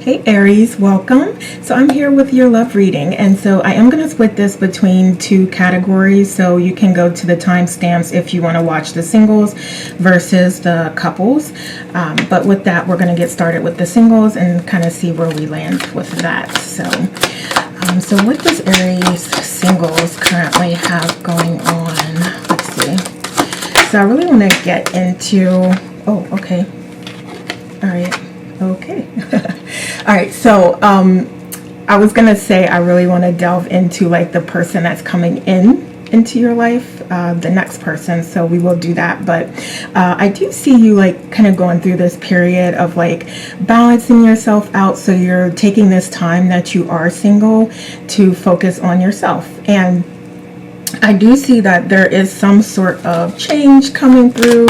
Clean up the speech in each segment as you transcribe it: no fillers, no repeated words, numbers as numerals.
Hey Aries, welcome. So I'm here with your love reading, and so I am going to split this between two categories, so you can go to the timestamps if you want to watch the singles versus the couples. But with that, we're going to get started with the singles and kind of see where we land with that. So what does Aries singles currently have going on? Let's see. So I really want to get into, oh, okay. All right. Okay. All right. So I was going to say I really want to delve into like the person that's coming into your life, the next person. So we will do that. But I do see you like kind of going through this period of like balancing yourself out. So you're taking this time that you are single to focus on yourself. And I do see that there is some sort of change coming through.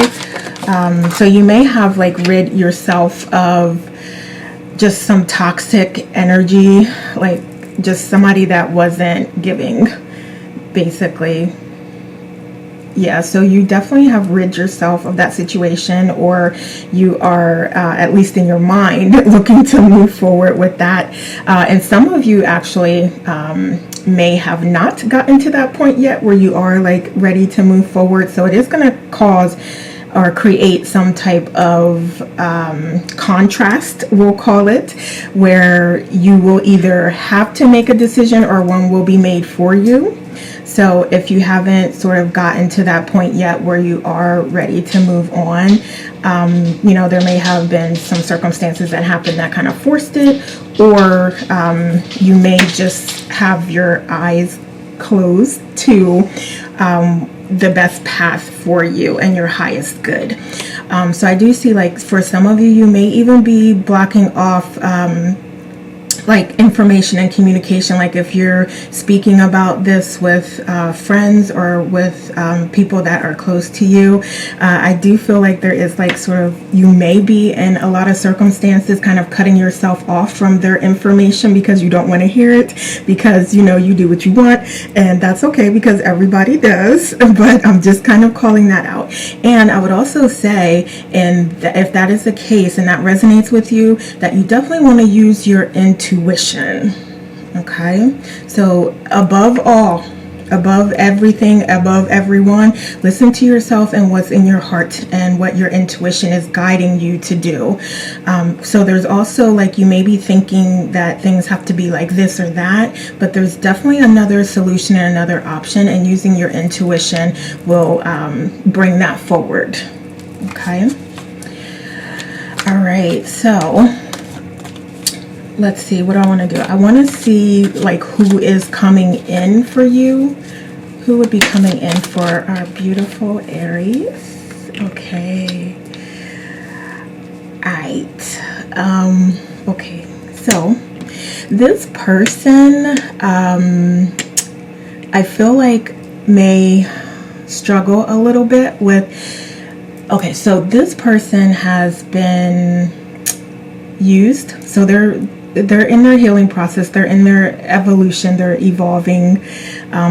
So you may have like rid yourself of just some toxic energy, like just somebody that wasn't giving, basically. Yeah, so you definitely have rid yourself of that situation, or you are, at least in your mind, looking to move forward with that. And some of you actually may have not gotten to that point yet where you are like ready to move forward. So it is going to cause or create some type of contrast, we'll call it, where you will either have to make a decision or one will be made for you. So if you haven't sort of gotten to that point yet where you are ready to move on, there may have been some circumstances that happened that kind of forced it, or you may just have your eyes closed to the best path for you and your highest good. So I do see like for some of you, you may even be blocking off like information and communication, like if you're speaking about this with friends or with people that are close to you. I do feel like there is like sort of, you may be in a lot of circumstances kind of cutting yourself off from their information because you don't want to hear it, because you do what you want, and that's okay because everybody does. But I'm just kind of calling that out. And I would also say, and if that is the case and that resonates with you, that you definitely want to use your intuition. Okay, so above all, above everything, above everyone, listen to yourself and what's in your heart and what your intuition is guiding you to do. So there's also like, you may be thinking that things have to be like this or that, but there's definitely another solution and another option, and using your intuition will bring that forward. Okay. All right, so let's see, what do I want to do? I want to see like who is coming in for you. Who would be coming in for our beautiful Aries? Okay. Alright. Okay. So this person, I feel like may struggle a little bit with. Okay, so this person has been used. So they're in their healing process, they're in their evolution, their evolving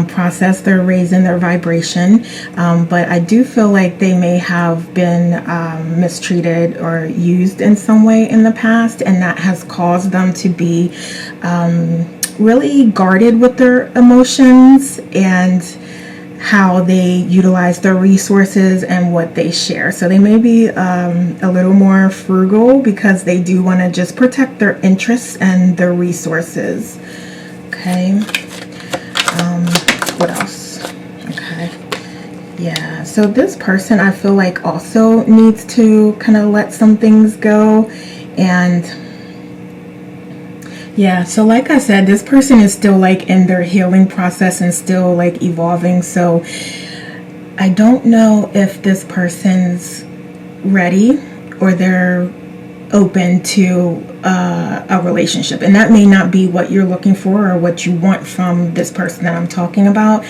process, they're raising their vibration, but I do feel like they may have been mistreated or used in some way in the past, and that has caused them to be really guarded with their emotions and how they utilize their resources and what they share. So they may be a little more frugal because they do want to just protect their interests and their resources. Okay. What else? Okay. Yeah. So this person, I feel like, also needs to kind of let some things go. And yeah, so like I said, this person is still like in their healing process and still like evolving. So I don't know if this person's ready or they're open to a relationship. And that may not be what you're looking for or what you want from this person that I'm talking about.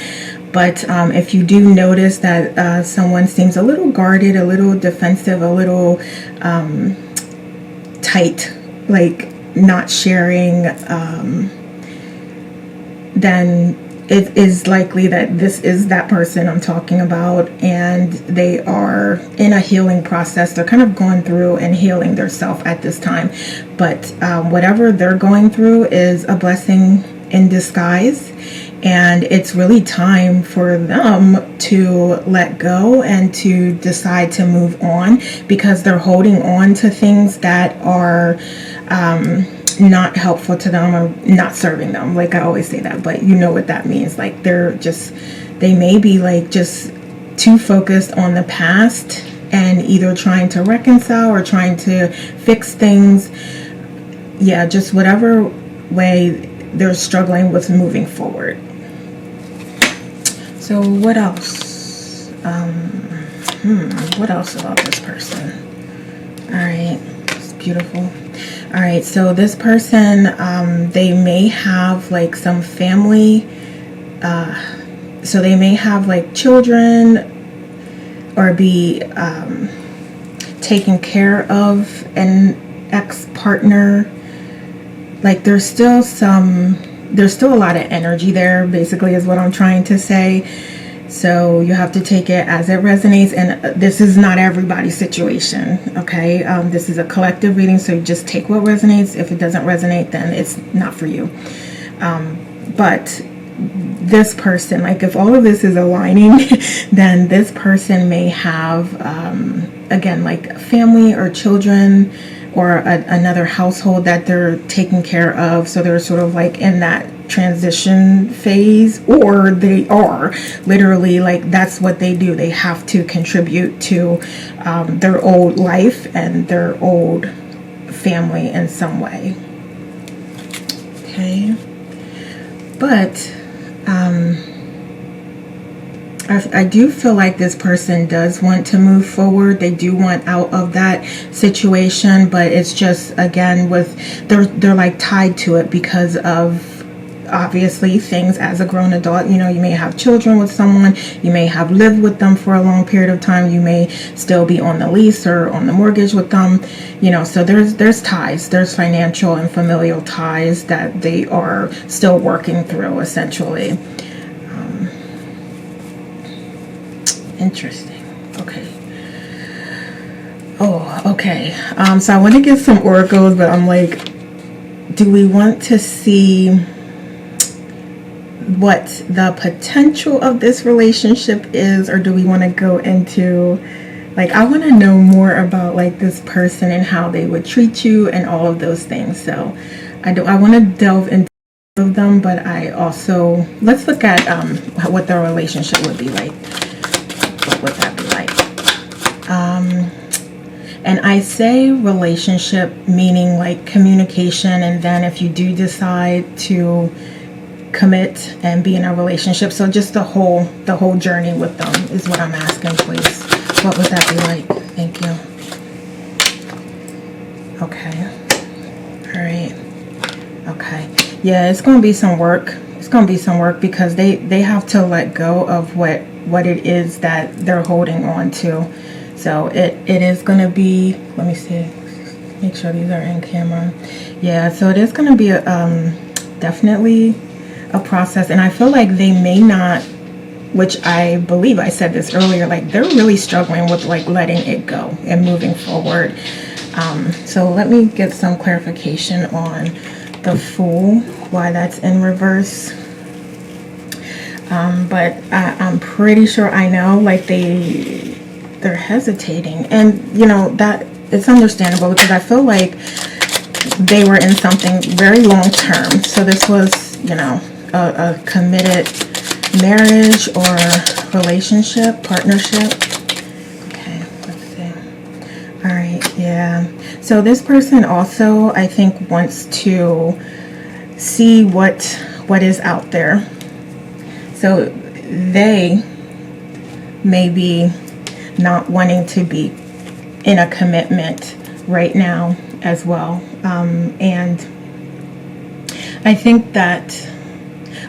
But if you do notice that someone seems a little guarded, a little defensive, a little tight, like not sharing, then it is likely that this is that person I'm talking about, and they are in a healing process. They're kind of going through and healing themselves at this time. But whatever they're going through is a blessing in disguise. And it's really time for them to let go and to decide to move on, because they're holding on to things that are not helpful to them or not serving them. Like I always say that, but you know what that means. Like they may be like just too focused on the past and either trying to reconcile or trying to fix things. Yeah, just whatever way they're struggling with moving forward. So what else? What else about this person? All right, it's beautiful. All right, so this person, they may have like some family, so they may have like children or be taken care of an ex-partner. Like there's still a lot of energy there, basically, is what I'm trying to say. So you have to take it as it resonates, and this is not everybody's situation, okay? This is a collective reading, so you just take what resonates. If it doesn't resonate, then it's not for you. But this person, like if all of this is aligning, then this person may have, again, like family or children or another household that they're taking care of. So they're sort of like in that transition phase, or they are literally like that's what they do. They have to contribute to their old life and their old family in some way. Okay. But I do feel like this person does want to move forward. They do want out of that situation, but it's just, again, they're like tied to it because of obviously things as a grown adult. You know, you may have children with someone, you may have lived with them for a long period of time, you may still be on the lease or on the mortgage with them, you know, so there's ties, there's financial and familial ties that they are still working through, essentially. Interesting. Okay. Oh, okay. So I want to get some oracles, but I'm like, do we want to see what the potential of this relationship is, or do we want to go into, like, I want to know more about like this person and how they would treat you and all of those things. So I want to delve into of them, but I also, let's look at what the relationship would be like. What would that be like? And I say relationship meaning like communication, and then if you do decide to commit and be in a relationship, so just the whole journey with them is what I'm asking, please. What would that be like? Thank you. Okay. All right. Okay. Yeah, it's gonna be some work. It's gonna be some work because they have to let go of what it is that they're holding on to. So it is going to be, let me see, make sure these are in camera. Yeah, so it is going to be definitely a process, and I feel like they may not, which I believe I said this earlier, like they're really struggling with like letting it go and moving forward. So let me get some clarification on the Fool, why that's in reverse. But I'm pretty sure I know, like they're hesitating, and you know that it's understandable because I feel like they were in something very long term. So this was, you know, a committed marriage or relationship, partnership. Okay, let's see. All right, yeah. So this person also, I think, wants to see what is out there. So they may be not wanting to be in a commitment right now as well. And I think that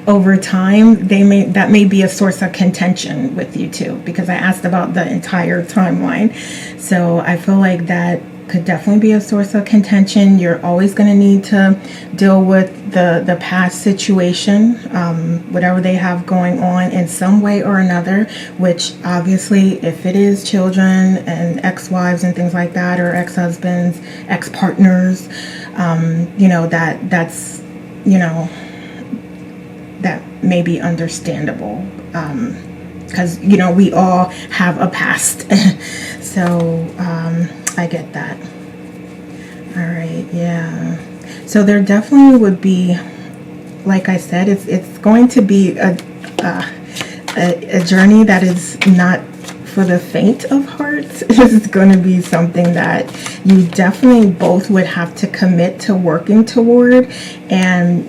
over time, that may be a source of contention with you too, because I asked about the entire timeline. So I feel like that could definitely be a source of contention. You're always going to need to deal with the past situation, whatever they have going on in some way or another, which obviously if it is children and ex-wives and things like that, or ex-husbands, ex-partners, that's, that may be understandable, because, we all have a past. So, I get that. All right, yeah. So there definitely would be, like I said, it's going to be a journey that is not for the faint of heart. It's going to be something that you definitely both would have to commit to working toward, and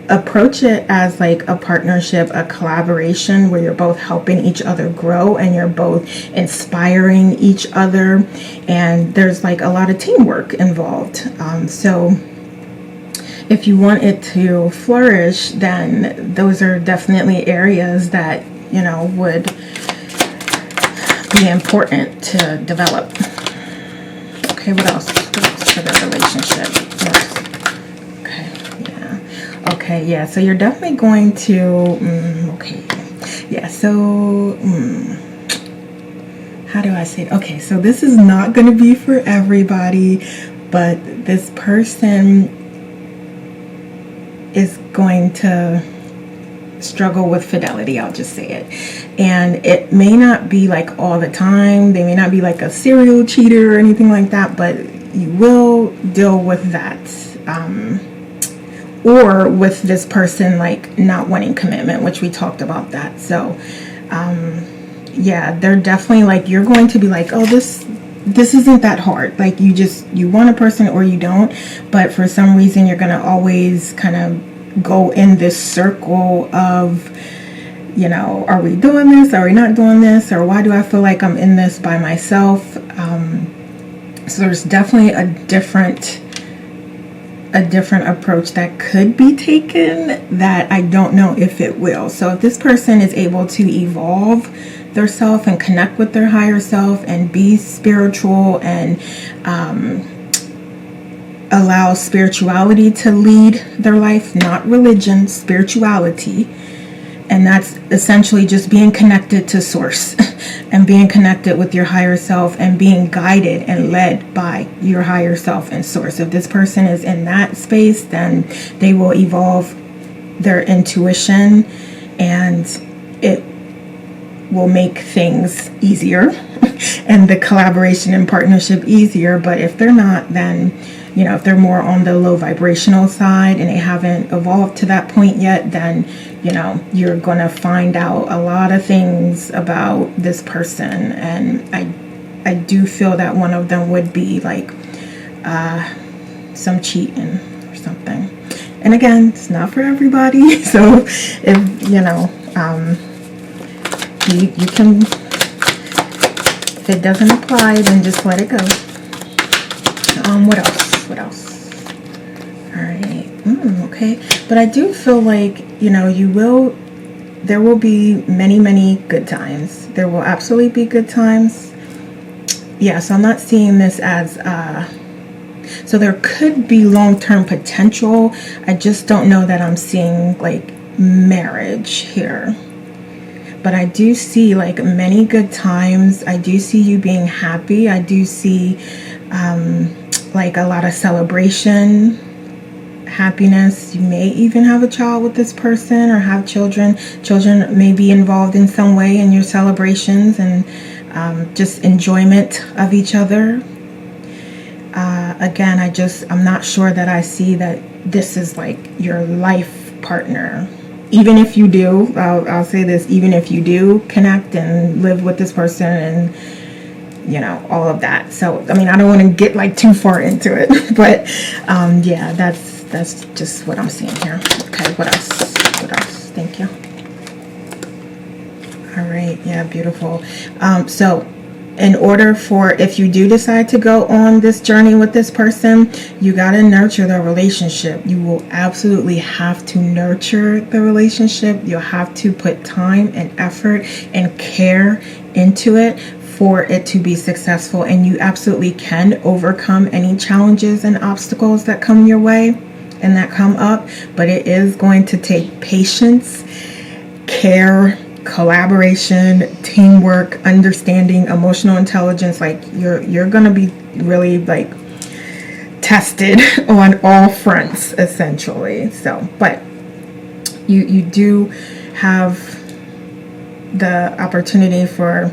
approach it as like a partnership, a collaboration where you're both helping each other grow and you're both inspiring each other, and there's like a lot of teamwork involved. So if you want it to flourish, then those are definitely areas that would be important to develop. Okay, what else? For the relationship? Yes. Okay, yeah, so you're definitely going to, how do I say it? Okay, so this is not going to be for everybody, but this person is going to struggle with fidelity, I'll just say it. And it may not be like all the time, they may not be like a serial cheater or anything like that, but you will deal with that. Or with this person like not wanting commitment, which we talked about that. So they're definitely like, you're going to be like, oh, this isn't that hard. Like you want a person or you don't, but for some reason you're going to always kind of go in this circle of, are we doing this? Are we not doing this? Or why do I feel like I'm in this by myself? So there's definitely a different approach that could be taken that I don't know if it will. So if this person is able to evolve their self and connect with their higher self and be spiritual and allow spirituality to lead their life, not religion, spirituality, and that's essentially just being connected to source and being connected with your higher self and being guided and led by your higher self and source. If this person is in that space, then they will evolve their intuition and it will make things easier and the collaboration and partnership easier. But if they're not, then if they're more on the low vibrational side and they haven't evolved to that point yet, then you're going to find out a lot of things about this person. And I do feel that one of them would be like some cheating or something. And again, it's not for everybody. So if you can, if it doesn't apply, then just let it go. What else? All right. Okay. But I do feel like, there will be many, many good times. There will absolutely be good times. Yeah, so I'm not seeing this as, so there could be long-term potential. I just don't know that I'm seeing like marriage here. But I do see like many good times. I do see you being happy. I do see like a lot of celebration, happiness. You may even have a child with this person or have children. Children may be involved in some way in your celebrations and just enjoyment of each other. Again, I'm not sure that I see that this is like your life partner. Even if you do, I'll say this, even if you do connect and live with this person and all of that. So, I mean, I don't want to get like too far into it, but that's just what I'm seeing here. Okay, what else? Thank you. All right, yeah, beautiful. So in order for, if you do decide to go on this journey with this person, you got to nurture the relationship. You will absolutely have to nurture the relationship. You'll have to put time and effort and care into it for it to be successful, and you absolutely can overcome any challenges and obstacles that come your way and that come up, but it is going to take patience, care, collaboration, teamwork, understanding, emotional intelligence. Like you're gonna be really like tested on all fronts essentially. So but you do have the opportunity for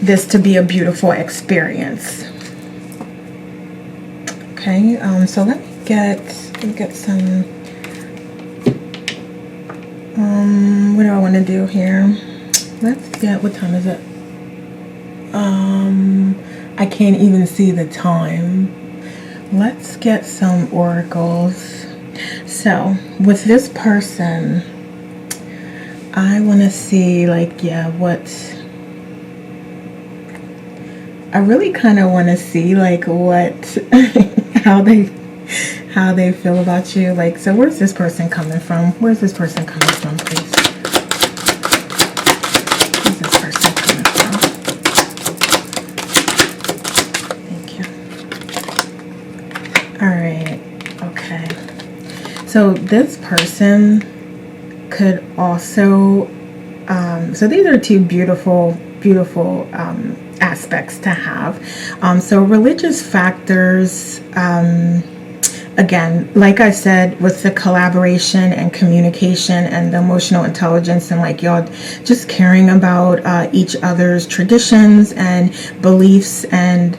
this to be a beautiful experience. Okay, so let me get some what do I want to do here? Let's get, what time is it? I can't even see the time. Let's get some oracles. So with this person, I want to see like, yeah, what I really kind of want to see like what how they feel about you. Like, so where's this person coming from? Where's this person coming from, please? Where's this person coming from? Thank you. All right. Okay. So this person could also so these are two beautiful aspects to have. So religious factors, again, like I said, with the collaboration and communication and the emotional intelligence, and like y'all just caring about each other's traditions and beliefs, and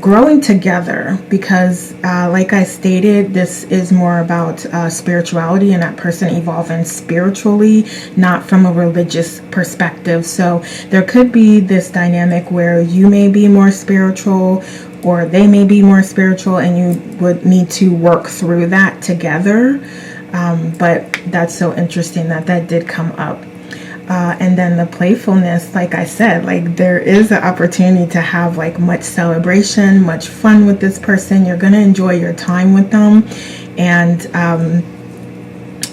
growing together, because like I stated, this is more about spirituality and that person evolving spiritually, not from a religious perspective. So there could be this dynamic where you may be more spiritual or they may be more spiritual, and you would need to work through that together. But that's so interesting that did come up. And then the playfulness, like I said, like there is an opportunity to have like much celebration, much fun with this person. You're going to enjoy your time with them. And,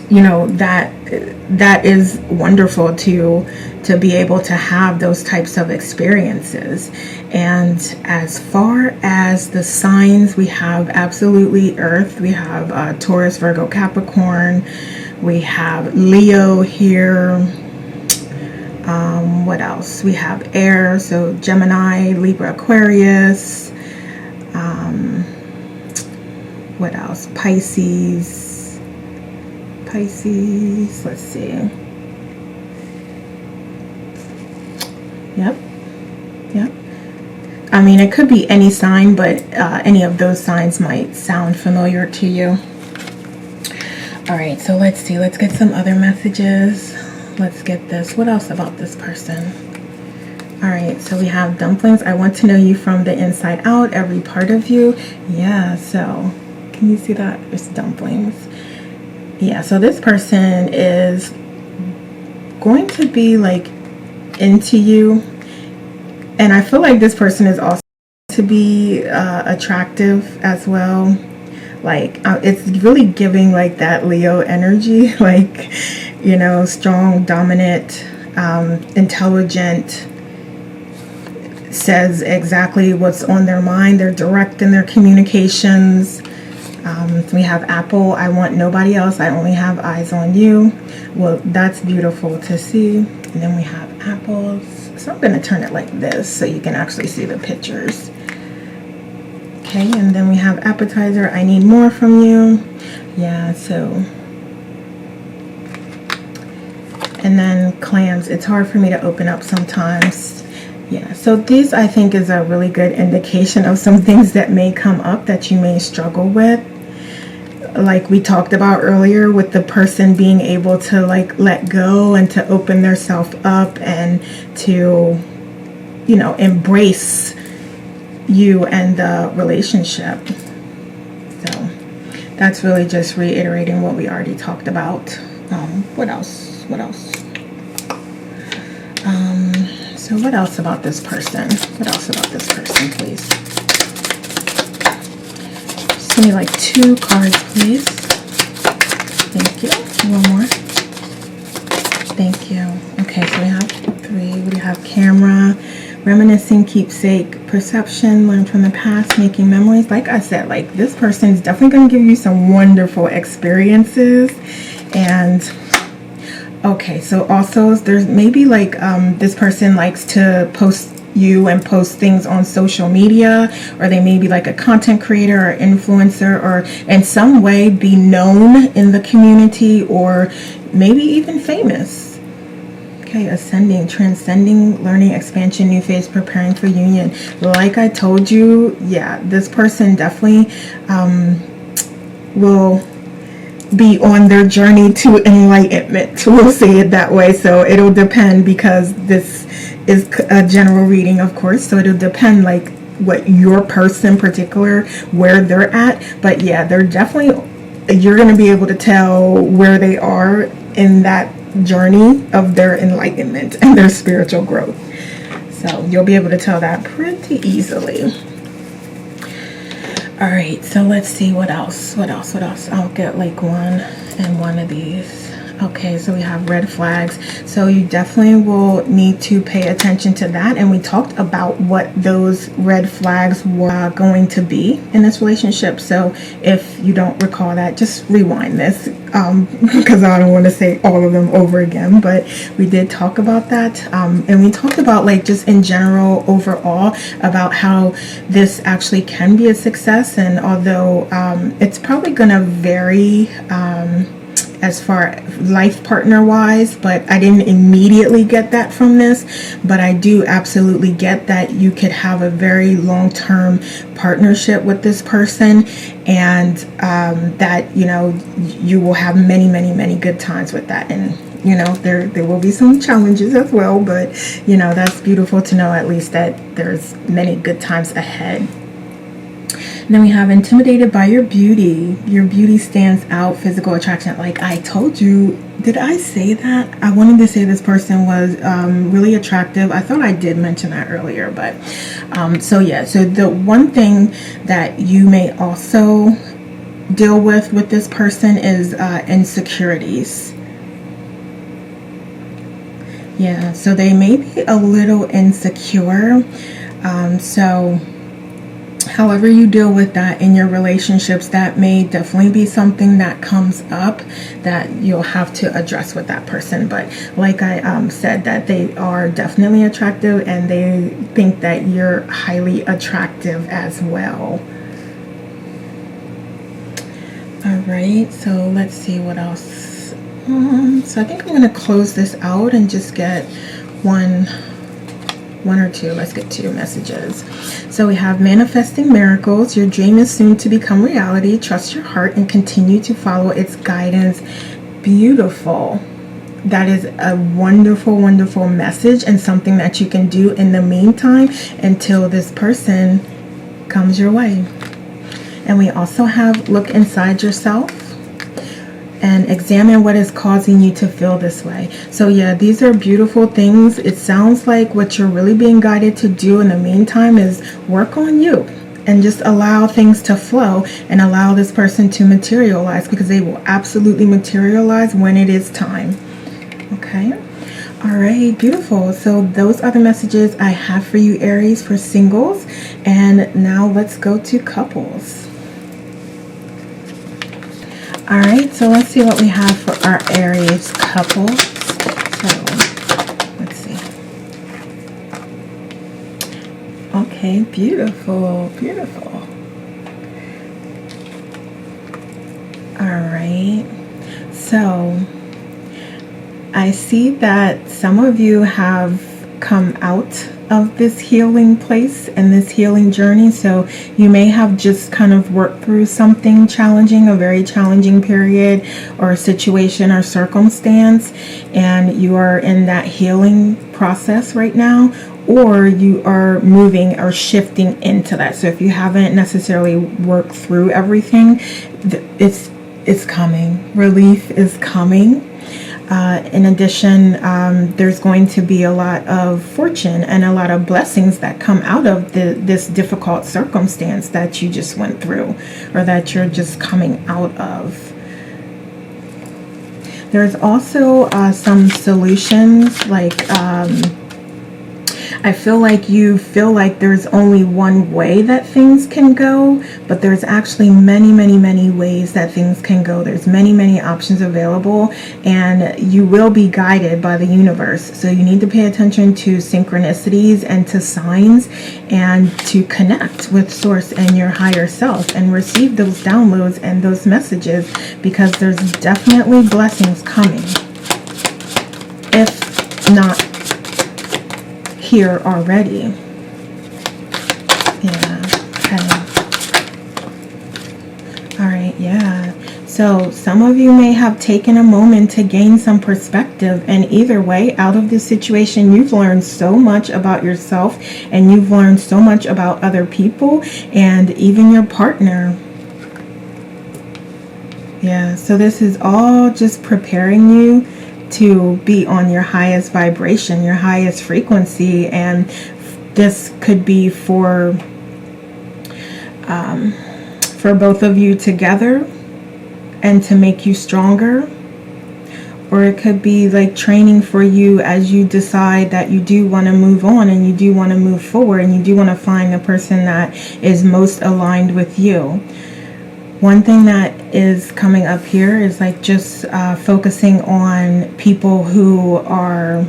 you know, that is wonderful to be able to have those types of experiences. And as far as the signs, we have absolutely Earth. We have Taurus, Virgo, Capricorn. We have Leo here. What else? We have air, so Gemini, Libra, Aquarius. What else? Pisces. Let's see. Yep. I mean, it could be any sign, but any of those signs might sound familiar to you. All right, so let's see. Let's get some other messages. Let's get this. What else about this person? All right, so we have dumplings. I want to know you from the inside out, every part of you. Yeah, so can you see that? There's dumplings. Yeah, so this person is going to be like into you. And I feel like this person is also to be attractive as well. Like it's really giving like that Leo energy, like, you know, strong, dominant, intelligent, says exactly what's on their mind. They're direct in their communications. We have apple. I want nobody else. I only have eyes on you. Well, that's beautiful to see. And then we have apples. So I'm going to turn it like this so you can actually see the pictures. Okay, and then we have appetizer. I need more from you. Yeah, so. And then clams. It's hard for me to open up sometimes. Yeah, so these I think is a really good indication of some things that may come up that you may struggle with. Like we talked about earlier, with the person being able to like let go and to open their self up and to, you know, embrace you and the relationship. So that's really just reiterating what we already talked about. What else? So what else about this person? Please? Just give me like 2 cards, please. Thank you. One more. Thank you. Okay, so we have 3. We have camera. Reminiscing, keepsake, perception, learn from the past, making memories. Like I said, like this person is definitely going to give you some wonderful experiences. And okay, so also there's maybe like this person likes to post you and post things on social media, or they may be like a content creator or influencer, or in some way be known in the community, or maybe even famous. Okay, ascending, transcending, learning, expansion, new phase, preparing for union. Like I told you, yeah, this person definitely will be on their journey to enlightenment. We'll say it that way. So it'll depend, because this is a general reading, of course. So it'll depend like what your person particular, where they're at. But yeah, they're definitely, you're going to be able to tell where they are in that journey of their enlightenment and their spiritual growth. So you'll be able to tell that pretty easily. All right, so let's see what else. I'll get like one and one of these. Okay, so we have red flags. So you definitely will need to pay attention to that. And we talked about what those red flags were going to be in this relationship. So if you don't recall that, just rewind this, because I don't want to say all of them over again. But we did talk about that. And we talked about like just in general overall about how this actually can be a success. And although it's probably going to vary as far life partner wise, but I didn't immediately get that from this, but I do absolutely get that you could have a very long-term partnership with this person, and that, you know, you will have many good times with that. And you know, there will be some challenges as well, but you know, that's beautiful to know at least that there's many good times ahead. Then we have intimidated by your beauty. Your beauty stands out, physical attraction. Like I told you, did I say that? I wanted to say this person was really attractive. I thought I did mention that earlier, but so yeah. So the one thing that you may also deal with this person is insecurities. Yeah, so they may be a little insecure. So however you deal with that in your relationships, that may definitely be something that comes up that you'll have to address with that person. But like I said, that they are definitely attractive, and they think that you're highly attractive as well. All right, so let's see what else. So I think I'm going to close this out and just get one or two. Let's get two messages. So we have manifesting miracles. Your dream is soon to become reality. Trust your heart and continue to follow its guidance. Beautiful. That is a wonderful message, and something that you can do in the meantime until this person comes your way. And we also have look inside yourself and examine what is causing you to feel this way. So yeah, these are beautiful things. It sounds like what you're really being guided to do in the meantime is work on you and just allow things to flow and allow this person to materialize, because they will absolutely materialize when it is time. Okay. All right, beautiful. So those are the messages I have for you, Aries, for singles. And now let's go to couples. All right, so let's see what we have for our Aries couples. So, let's see. Okay, beautiful. All right, so I see that some of you have come out of this healing place and this healing journey. So you may have just kind of worked through something challenging, a very challenging period or situation or circumstance, and you are in that healing process right now, or you are moving or shifting into that. So if you haven't necessarily worked through everything, it's coming. Relief is coming. In addition, there's going to be a lot of fortune and a lot of blessings that come out of this difficult circumstance that you just went through, or that you're just coming out of. There's also some solutions, like I feel like you feel like there's only one way that things can go, but there's actually many, many, many ways that things can go. There's many, many options available, and you will be guided by the universe. So you need to pay attention to synchronicities and to signs, and to connect with Source and your higher self and receive those downloads and those messages, because there's definitely blessings coming, if not here already. Yeah, okay. All right, yeah. So some of you may have taken a moment to gain some perspective, and either way, out of this situation, you've learned so much about yourself, and you've learned so much about other people and even your partner. Yeah, so this is all just preparing you to be on your highest vibration, your highest frequency, and this could be for both of you together and to make you stronger, or it could be like training for you as you decide that you do want to move on and you do want to move forward and you do want to find the person that is most aligned with you. One thing that is coming up here is like just focusing on people who are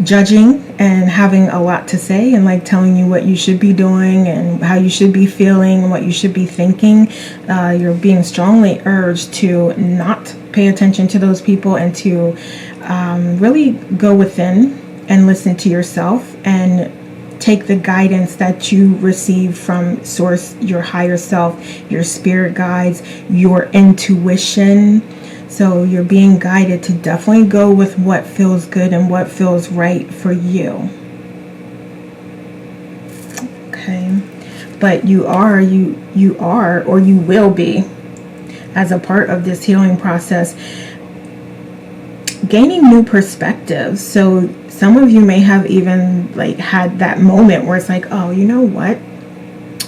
judging and having a lot to say and like telling you what you should be doing and how you should be feeling and what you should be thinking. You're being strongly urged to not pay attention to those people and to really go within and listen to yourself and take the guidance that you receive from Source, your higher self, your spirit guides, your intuition. So you're being guided to definitely go with what feels good and what feels right for you. Okay. But you are, or you will be, as a part of this healing process, gaining new perspectives. So some of you may have even like had that moment where it's like, oh, you know what?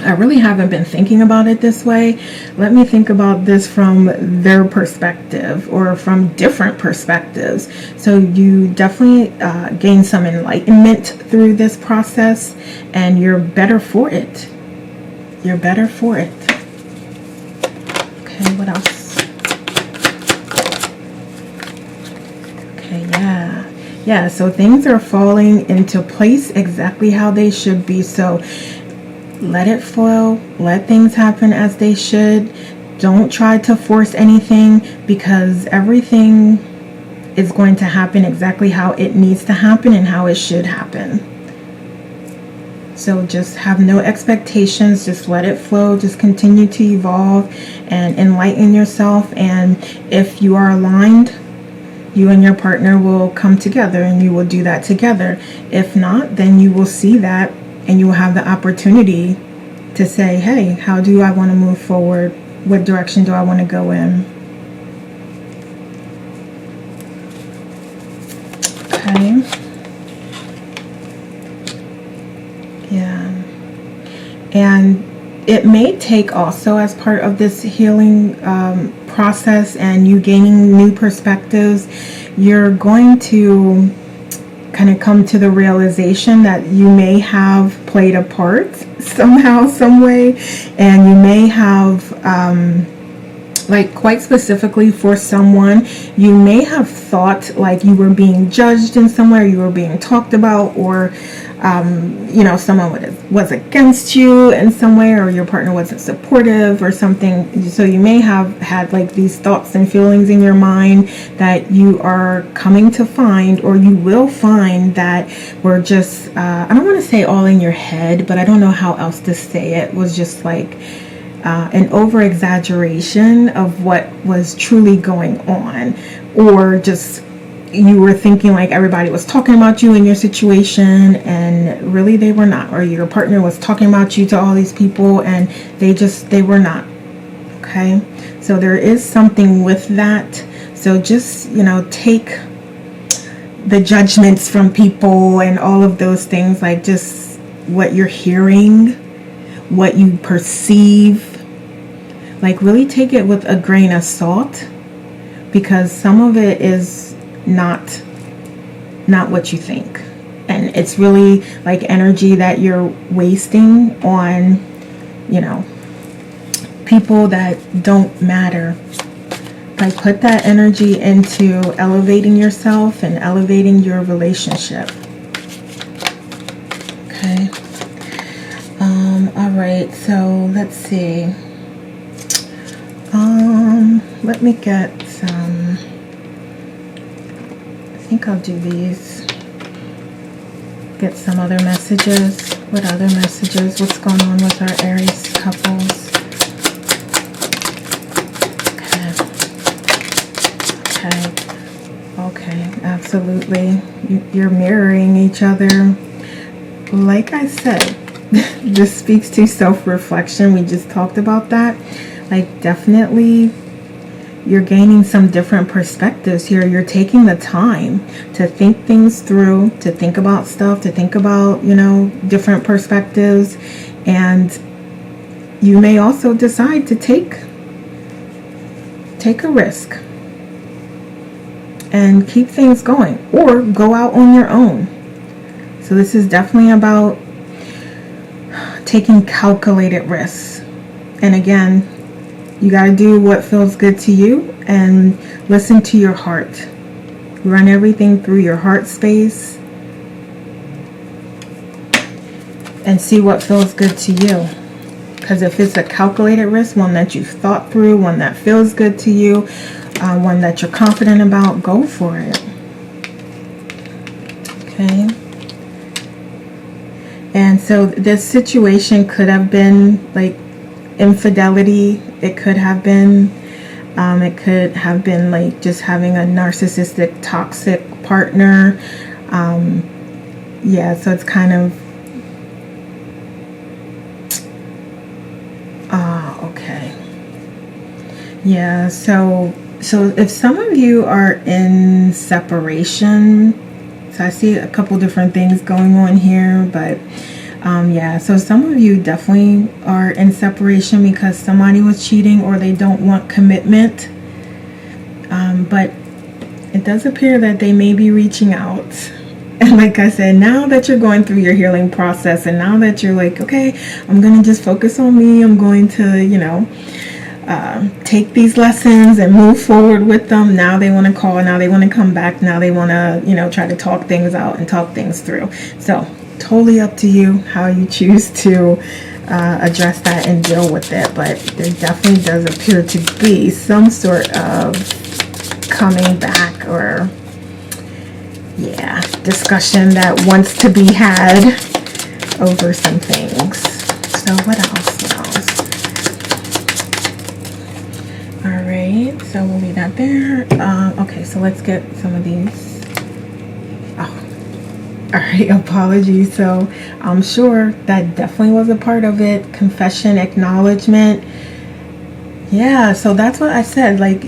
I really haven't been thinking about it this way. Let me think about this from their perspective or from different perspectives. So you definitely gain some enlightenment through this process, and you're better for it. You're better for it. Okay, what else? Okay, yeah, so things are falling into place exactly how they should be. So let it flow, let things happen as they should. Don't try to force anything, because everything is going to happen exactly how it needs to happen and how it should happen. So just have no expectations, just let it flow, just continue to evolve and enlighten yourself. And if you are aligned, you and your partner will come together and you will do that together. If not, then you will see that and you will have the opportunity to say, hey, how do I want to move forward? What direction do I want to go in? Okay. Yeah. And it may take also, as part of this healing process and you gaining new perspectives, you're going to kind of come to the realization that you may have played a part somehow, some way, and you may have like quite specifically for someone, you may have thought like you were being judged in some way, or you were being talked about, or someone was against you in some way, or your partner wasn't supportive or something. So you may have had like these thoughts and feelings in your mind that you are coming to find, or you will find, that were just, I don't want to say all in your head, but I don't know how else to say it, was just like an over exaggeration of what was truly going on, or just you were thinking like everybody was talking about you in your situation and really they were not, or your partner was talking about you to all these people and they were not. Okay, so there is something with that. So just take the judgments from people and all of those things, like just what you're hearing, what you perceive, like really take it with a grain of salt, because some of it is not what you think, And it's really like energy that you're wasting on, you know, people that don't matter. Like, put that energy into elevating yourself and elevating your relationship. Okay. All right, so let's see. Let me get some, I think I'll do these. Get some other messages. What other messages? What's going on with our Aries couples? Okay, absolutely. You're mirroring each other. Like I said, this speaks to self-reflection. We just talked about that. Like, definitely you're gaining some different perspectives here. You're taking the time to think things through, to think about stuff, to think about, you know, different perspectives. And you may also decide to take a risk and keep things going, or go out on your own. So this is definitely about taking calculated risks. And again, you got to do what feels good to you and listen to your heart. Run everything through your heart space and see what feels good to you. Because if it's a calculated risk, one that you've thought through, one that feels good to you, one that you're confident about, go for it. Okay. And so this situation could have been like infidelity. It could have been like just having a narcissistic, toxic partner. Yeah, so it's kind of okay. Yeah, so if some of you are in separation, so I see a couple different things going on here, but yeah, so some of you definitely are in separation because somebody was cheating or they don't want commitment. But it does appear that they may be reaching out. And like I said, now that you're going through your healing process and now that you're like, okay, I'm going to just focus on me. I'm going to, you know, take these lessons and move forward with them. Now they want to call. Now they want to come back. Now they want to, you know, try to talk things out and talk things through. So totally up to you how you choose to address that and deal with it. But there definitely does appear to be some sort of coming back or, yeah, discussion that wants to be had over some things. So what else? All right, so we'll leave that there. Okay, so let's get some of these. Oh, all right, apologies. So I'm sure that definitely was a part of it. Confession, acknowledgement. Yeah, so that's what I said. Like,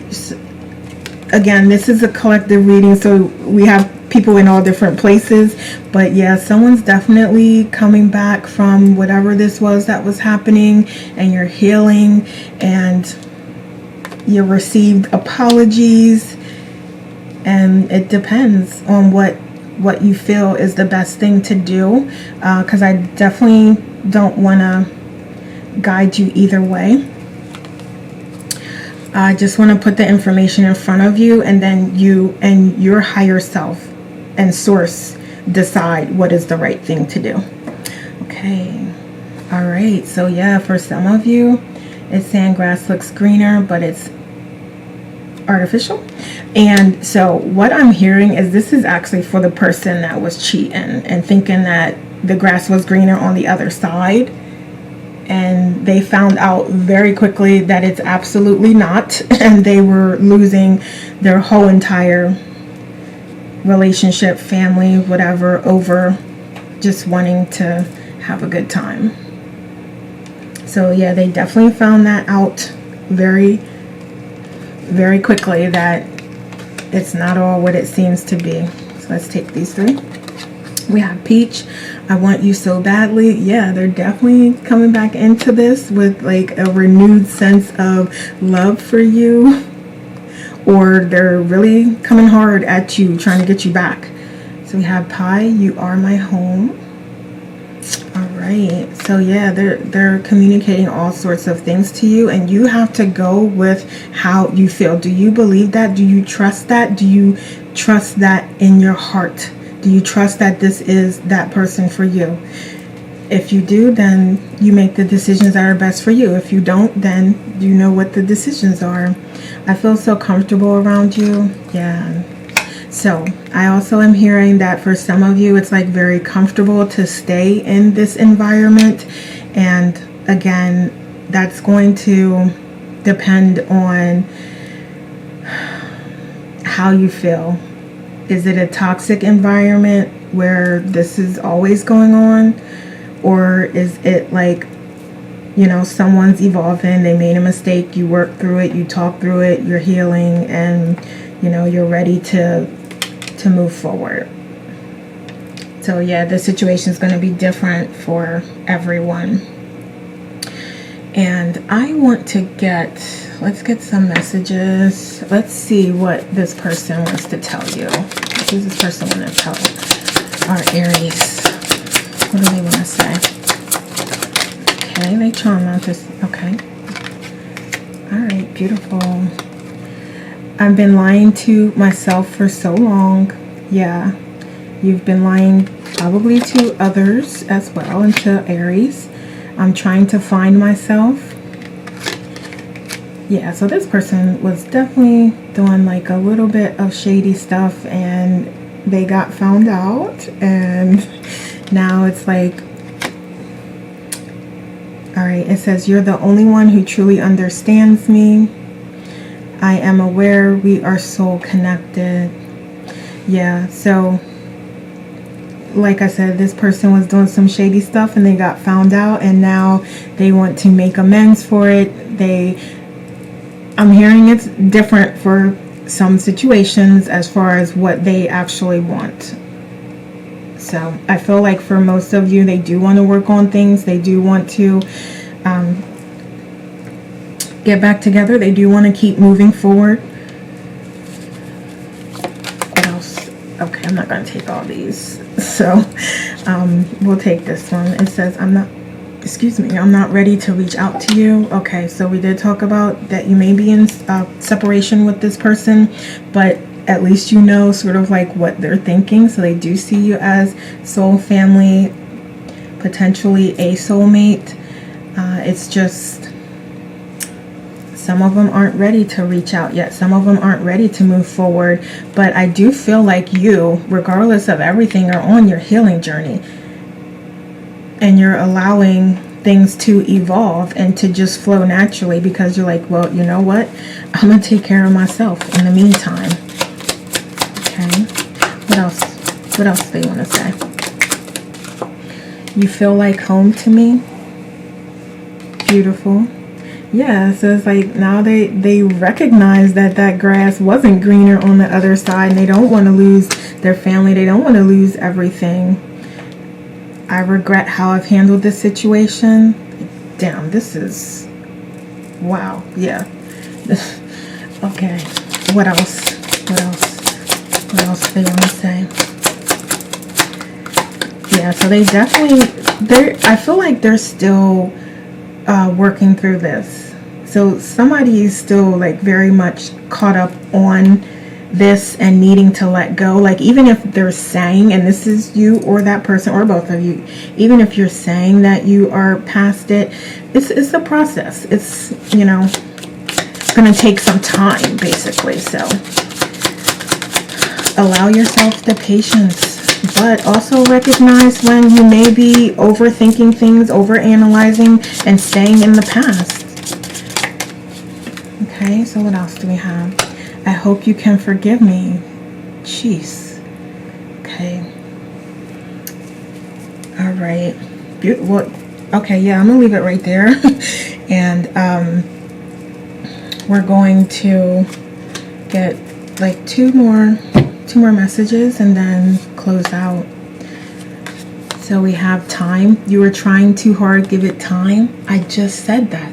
again, this is a collective reading, so we have people in all different places. But yeah, someone's definitely coming back from whatever this was that was happening, and you're healing, and you received apologies, and it depends on what you feel is the best thing to do, because I definitely don't want to guide you either way. I just want to put the information in front of you, and then you and your higher self and source decide what is the right thing to do. Okay. All right. So yeah, for some of you, it's saying grass looks greener, but it's artificial. And so what I'm hearing is this is actually for the person that was cheating and thinking that the grass was greener on the other side. And they found out very quickly that it's absolutely not. And they were losing their whole entire relationship, family, whatever, over just wanting to have a good time. So yeah, they definitely found that out very, very quickly, that it's not all what it seems to be. So let's take these three. We have Peach. I want you so badly. Yeah, they're definitely coming back into this with like a renewed sense of love for you, or they're really coming hard at you, trying to get you back. So So we have pie, you are my home. All right, so yeah, they're communicating all sorts of things to you, and you have to go with how you feel. Do you believe that? Do you trust that? Do you trust that in your heart? Do you trust that this is that person for you? If you do, then you make the decisions that are best for you. If you don't, then you know what the decisions are. I feel so comfortable around you. Yeah. So I also am hearing that for some of you, it's like very comfortable to stay in this environment. And again, that's going to depend on how you feel. Is it a toxic environment where this is always going on? Or is it like, you know, someone's evolving, they made a mistake, you work through it, you talk through it, you're healing, and, you know, you're ready to move forward. So yeah, the situation is going to be different for everyone. And I want to let's get some messages. Let's see what this person wants to tell you. What does this person want to tell our Aries? What do they want to say? Okay, they charm out this. Okay. All right, beautiful. I've been lying to myself for so long. Yeah, you've been lying probably to others as well, and to Aries. I'm trying to find myself. Yeah, so this person was definitely doing like a little bit of shady stuff, and they got found out, and now it's like, all right, it says, you're the only one who truly understands me. I am aware we are soul connected. Yeah, so like I said, this person was doing some shady stuff and they got found out, and now they want to make amends for it. I'm hearing it's different for some situations as far as what they actually want. So I feel like for most of you, they do want to work on things. They do want to get back together. They do want to keep moving forward. What else? Okay, I'm not going to take all these. So we'll take this one. It says, I'm not ready to reach out to you. Okay, so we did talk about that you may be in separation with this person, but at least you know sort of like what they're thinking. So they do see you as soul family, potentially a soulmate. It's just some of them aren't ready to reach out yet. Some of them aren't ready to move forward. But I do feel like you, regardless of everything, are on your healing journey. And you're allowing things to evolve and to just flow naturally, because you're like, well, you know what? I'm going to take care of myself in the meantime. Okay. What else? What else do they want to say? You feel like home to me. Beautiful. Yeah, so it's like now they recognize that grass wasn't greener on the other side, and they don't want to lose their family. They don't want to lose everything. I regret how I've handled this situation. Damn, this is... wow. Yeah. Okay. What else? What else? What else do they want to say? Yeah, so they definitely... I feel like they're still working through this. So somebody is still like very much caught up on this and needing to let go. Like even if they're saying, and this is you or that person or both of you, even if you're saying that you are past it, it's a process. It's, you know, going to take some time basically. So allow yourself the patience, but also recognize when you may be overthinking things, overanalyzing, and staying in the past. Okay, so what else do we have? I hope you can forgive me. Jeez. Okay. All right. Well, okay, yeah, I'm going to leave it right there. And we're going to get like two more messages and then close out. So we have time. You were trying too hard. Give it time. I just said that.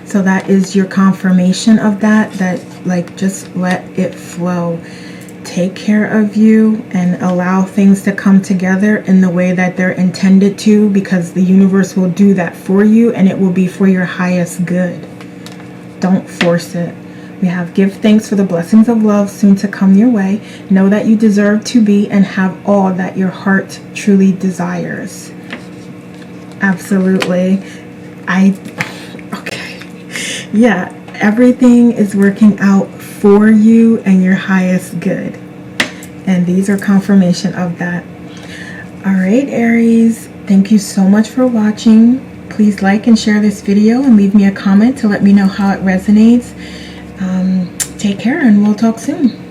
So that is your confirmation of that like just let it flow. take care of you and allow things to come together in the way that they're intended to, because the universe will do that for you and it will be for your highest good. Don't force it. We have give thanks for the blessings of love soon to come your way. Know that you deserve to be and have all that your heart truly desires. Absolutely. Okay. Yeah, everything is working out for you and your highest good. And these are confirmation of that. All right, Aries, thank you so much for watching. Please like and share this video and leave me a comment to let me know how it resonates. Take care and we'll talk soon.